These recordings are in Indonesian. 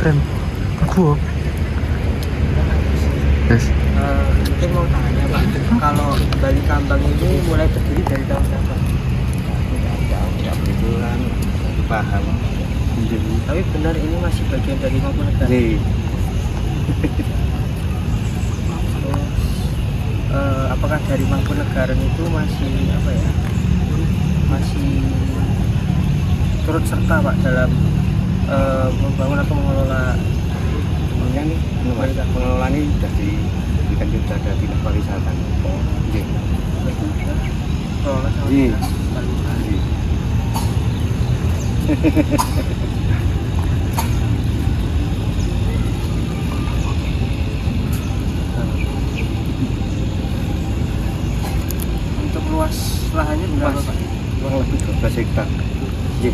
keren. Aku. Yes. Mungkin mau tanya Pak, kalau Bali Kambang ini mulai berdiri dari tahun berapa? Tidak begitu kan paham. Tapi benar ini masih bagian dari Mangkunegaran. Nih, Terus, apakah dari Mangkunegaran itu masih apa ya? Masih turut serta Pak dalam membangun atau mengelola kemudian nih pengelola ini sudah diberikan sudah ada dinas pariwisata. Iya. mengelola sama Iya. dinas pariwisata? Iya. Untuk luas lahannya berapa Pak? Kurang lebih 12 hektar. Iya.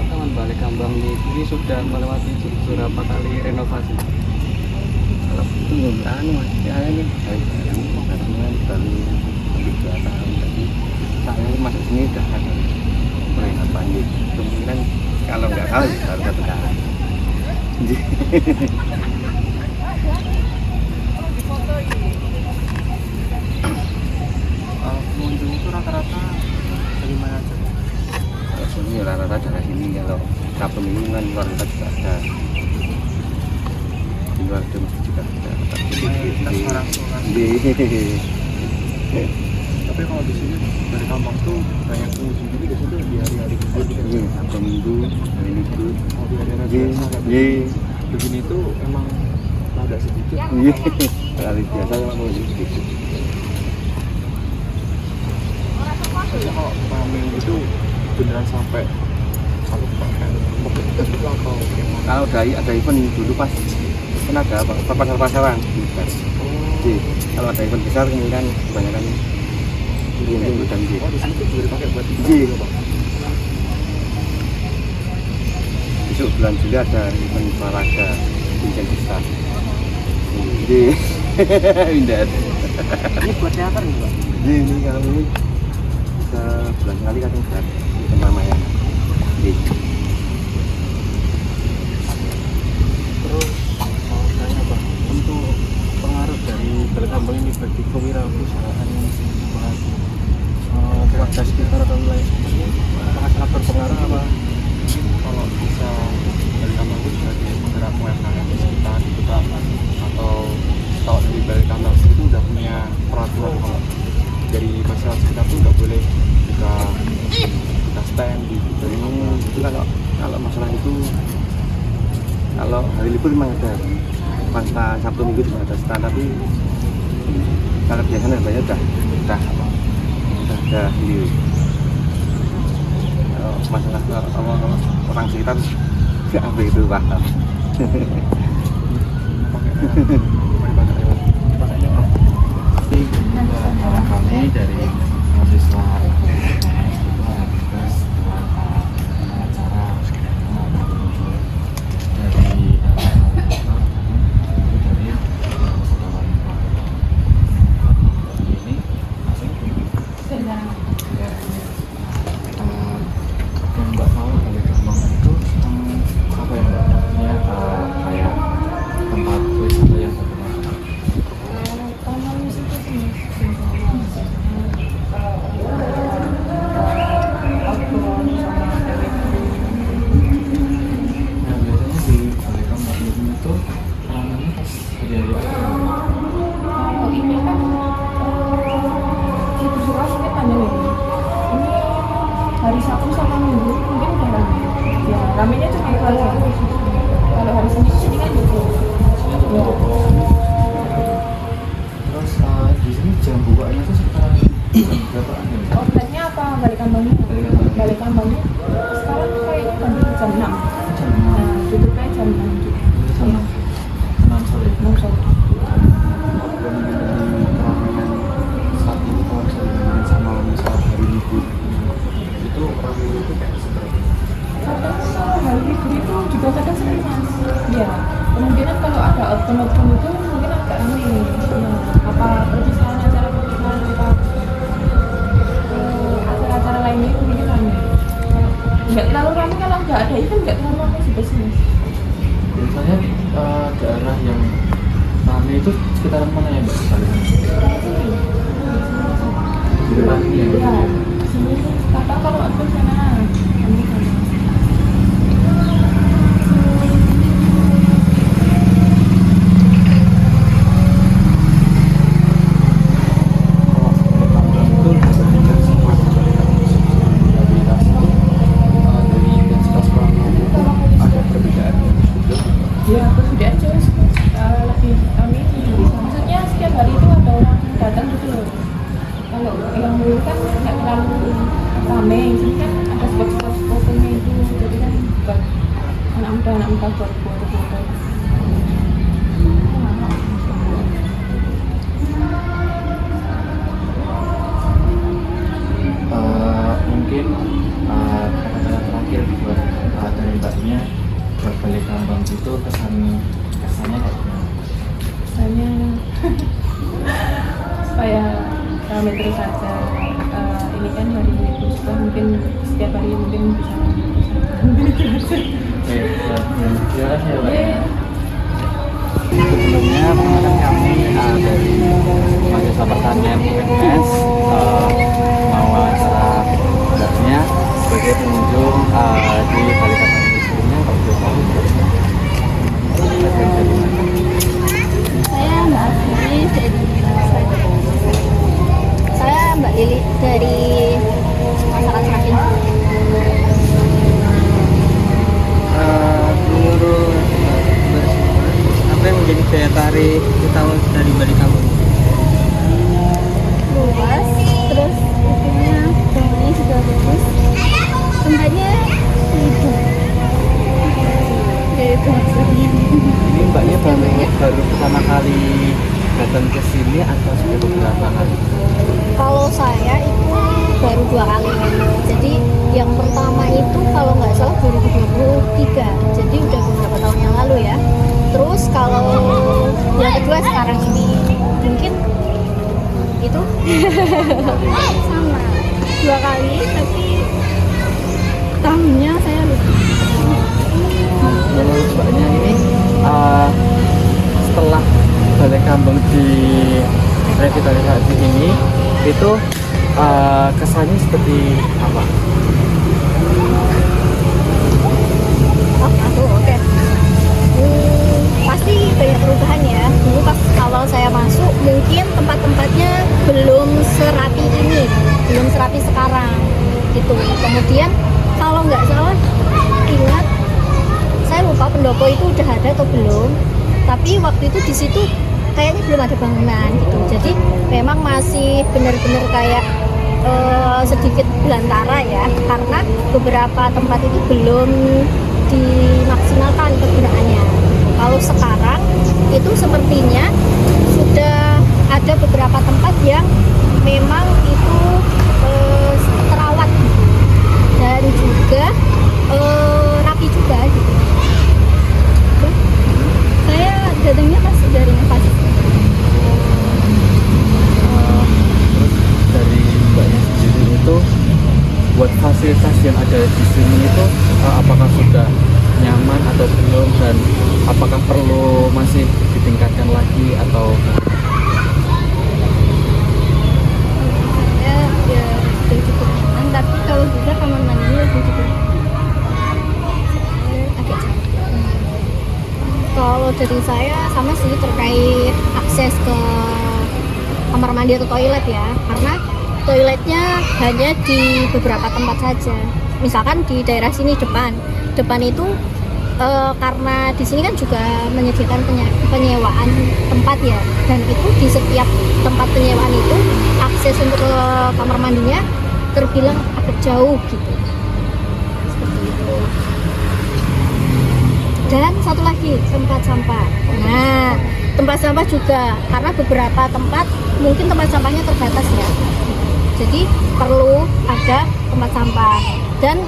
Taman Balai Kambang ini sudah melewati beberapa kali renovasi. Kalau itu anu mas, ya ini karena baru lebih 2 tahun tadi. Saya masuk sini udah ada peringatan gitu. Kemungkinan kalau nggak salah ya baru 1 kali. Iya. Pengunjung itu rata-rata dari mana aja? Kalau sini rata-rata dari sini, kalau Sabtu Minggu kan luar kota juga ada, di luar domestik juga ada. Mayoritas orang-orang. Tapi kalau di sini dari Kambang tuh banyak pengunjung jadi biasanya di hari-hari libur gitu. Iya, Sabtu Minggu, hari libur. Kalau di hari-hari Iya, biasa kayak iya, begini tuh emang agak sedikit. iya. Hari biasa kalau mau sedikit. Biasanya kalau rame itu beneran sampai satu pekan itu atau gimana? Kalau ada event dulu pas kan ada pasar-pasaran. Jadi kalau ada event besar kemudian kebanyakan pengunjung dan Oh di sini tuh juga dipakai buat Iya. juga Pak. besok bulan Juli ada event olahraga tingkat besar. Jadi pindah. Ini buat teater nih Pak? Jadi ini kami bisa bulan kali kadang buat di tempat Maya. Terus mau tanya Pak, untuk pengaruh dari Balai Kambang ini bagi kewirausahaan warga sekitar atau wilayah sekitar, apakah sangat berpengaruh apa? Kalau bisa dari Kambang itu sebagai penggerak UMKM di sekitar gitu Pak, atau kalau dari Balai Kambang itu udah punya peraturan kalau dari masyarakat sekitar tuh nggak boleh buka stand di dari Itu kalau masalah itu kalau hari libur memang ada pasca Sabtu Minggu juga ada stand, tapi kalau biasanya harganya udah ada sendiri. Kalau masalah kalau orang sekitar nggak begitu paham. Kami dari mahasiswa hari Sabtu sama Minggu mungkin udah rame. Ya ramenya cuma itu aja. Kalau hari Senin sini kan gitu. Ya. terus di sini jam bukanya tuh sekitar berapaan ya? Outletnya apa Balai Kambangnya? Balai Kambangnya sekarang kayaknya ganti jam 6. Jam 6 Nah, tutupnya jam 6 gitu. jam Iya, 6 sore. 6 sore. Dan dari keramaian saat ini kalau misalnya dibandingkan sama misal hari libur itu ramainya itu kayak seperti Kadang kalau hari libur itu juga kadang sering mas. Ya, kemungkinan kalau ada open-open itu mungkin agak rame. Ya, apa perpisahan acara pernikahan apa acara-acara lainnya mungkin rame. nggak terlalu ramai, kalau nggak ada event nggak terlalu ramai sih biasanya. Biasanya daerah yang ramai itu sekitaran mana ya Mbak? Di depan ini ya? Ya, di sini kadang kalau aku sana kami sana. Ya berbeda aja lebih kami maksudnya setiap hari itu ada orang datang gitu loh. Kalau yang dulu kan nggak terlalu ramai, jadi kan ada spot-spot fotonya itu, jadi kan buat anak muda buat foto-foto. Mungkin kata-kata terakhir buat dari Mbaknya buat Balai Kambang itu kesannya kayak gimana? Misalnya supaya ramai terus aja. Ini kan hari terus mungkin setiap hari mungkin bisa ramai terus aja. Oke, terima kasih ya Mbak. Iya. Sebelumnya perkenalkan kami dari Mahasiswa Pertanian UNS mau acara sebenarnya sebagai pengunjung di Balai Kambang ini sebelumnya kalau boleh tahu bagian dari mana? Saya Mbak Lili dari masyarakat Seragen. Menurut apa yang menjadi daya tarik utama dari Balai Kambang? Luas, terus itunya bangunannya juga bagus, tempatnya hidup. Ya itu maksudnya. Ini Mbaknya baru pertama kali datang ke sini atau sudah beberapa kali? Kalau saya itu baru 2 kali. Jadi yang pertama itu kalau nggak salah 2023, jadi udah beberapa tahun yang lalu ya. Terus kalau yang kedua sekarang ini mungkin itu sama 2 kali, tapi tahunnya saya lupa. Menurut Mbaknya ini setelah Balai Kambang di revitalisasi ini itu kesannya seperti apa? Oh, aku oke. Pasti banyak perubahan ya. Dulu pas awal saya masuk mungkin tempat-tempatnya belum serapi ini, belum serapi sekarang gitu. Kemudian kalau nggak salah ingat, saya lupa pendopo itu udah ada atau belum. Tapi waktu itu di situ kayaknya belum ada bangunan gitu. Jadi memang masih benar-benar kayak sedikit belantara ya, karena beberapa tempat itu belum dimaksimalkan kegunaannya. Kalau sekarang itu sepertinya sudah ada beberapa tempat yang memang itu terawat dan juga rapi juga gitu. Saya datangnya pas dari renovasi. Dari Mbaknya sendiri itu buat fasilitas yang ada di sini itu apakah sudah nyaman atau belum, dan apakah perlu masih ditingkatkan lagi atau Saya ya sudah cukup nyaman, tapi kalau bisa kamar mandinya lebih cukup agak jauh. Kalau dari saya sama sih terkait akses ke kamar mandi atau toilet ya, karena toiletnya hanya di beberapa tempat saja. Misalkan di daerah sini depan itu karena di sini kan juga menyediakan penyewaan tempat ya, dan itu di setiap tempat penyewaan itu akses untuk ke kamar mandinya terbilang agak jauh gitu, seperti itu. Dan satu lagi, tempat sampah. Nah, tempat sampah juga karena beberapa tempat mungkin tempat sampahnya terbatas ya, jadi perlu ada tempat sampah. Dan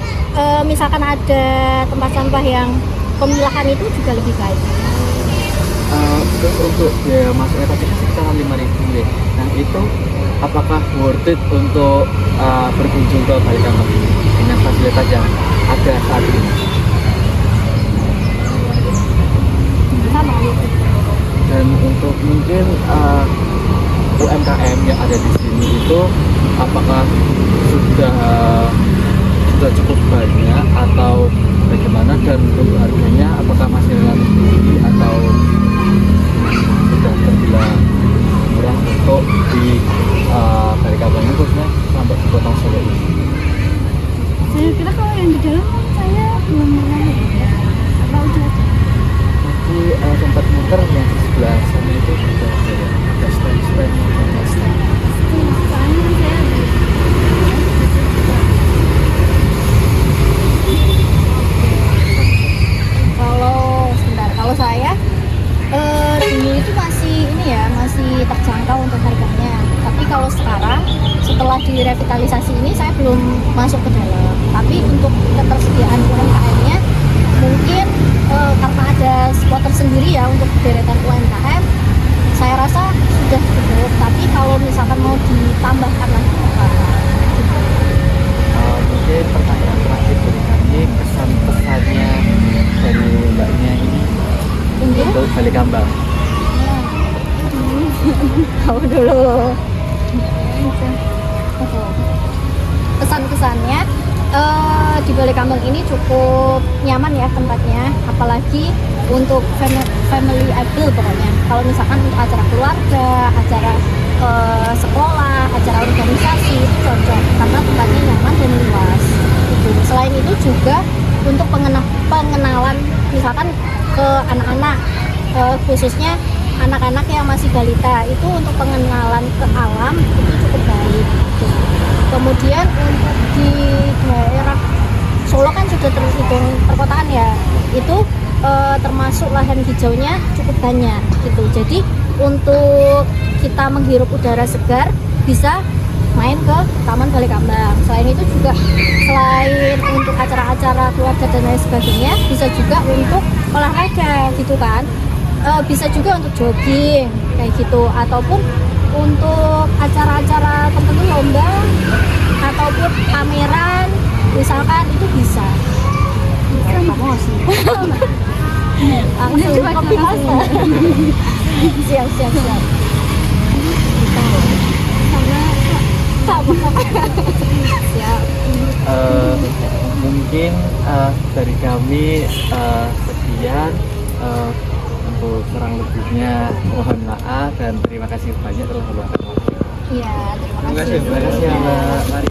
misalkan ada tempat sampah yang pemilahan itu juga lebih baik. untuk biaya masuknya tadi kan sekitar 5.000 deh. Nah itu apakah worth it untuk berkunjung ke Balai Kambang ini dengan fasilitas yang ada saat ini. Sama gitu. Dan untuk mungkin UMKM yang ada di sini itu apakah sudah cukup banyak atau bagaimana, dan untuk harganya apakah masih relatif tinggi atau sudah terbilang murah untuk di Balikambang ini, khususnya sampai di Kota Solo ini? Saya kira kalau yang di dalam kan saya belum pernah ya. Apa udah ada? Nanti tempat muter yang di sebelah sana itu sudah ada stand-stand dan stand. Soalnya saya kalau saya dulu itu masih ini ya, masih terjangkau untuk harganya. Tapi kalau sekarang setelah direvitalisasi ini saya belum masuk ke dalam. Tapi untuk ketersediaan UMKM-nya mungkin karena ada spot tersendiri ya untuk deretan UMKM, saya rasa sudah cukup. Tapi kalau misalkan mau ditambahkan lagi Mungkin pertanyaan terakhir dari kami, pesan-pesannya dari mbaknya ini untuk Balikambang. Tahu dulu. Pesan-kesannya di Balikambang ini cukup nyaman ya tempatnya, apalagi untuk family able pokoknya. Kalau misalkan untuk acara keluarga, acara sekolah, acara organisasi itu cocok karena tempatnya nyaman dan luas. Gitu. Selain itu juga untuk pengenalan misalkan ke anak-anak, khususnya anak-anak yang masih balita, itu untuk pengenalan ke alam itu cukup baik. Gitu. Kemudian untuk di daerah Solo kan sudah terhitung perkotaan ya, itu termasuk lahan hijaunya cukup banyak gitu. Jadi untuk kita menghirup udara segar bisa main ke Taman Balikambang. Selain itu juga selain untuk acara-acara keluarga dan lain sebagainya, bisa juga untuk olahraga gitu kan. Bisa juga untuk jogging kayak gitu, ataupun untuk acara-acara tertentu lomba ataupun pameran misalkan itu bisa. Kamu sih. Langsung kopi pasta. Siap. Sama. Siap. Mungkin dari kami sekian, untuk kurang lebihnya mohon maaf dan terima kasih banyak telah meluangkan waktu. Iya, terima kasih. Terima kasih ya Mbak. Mari.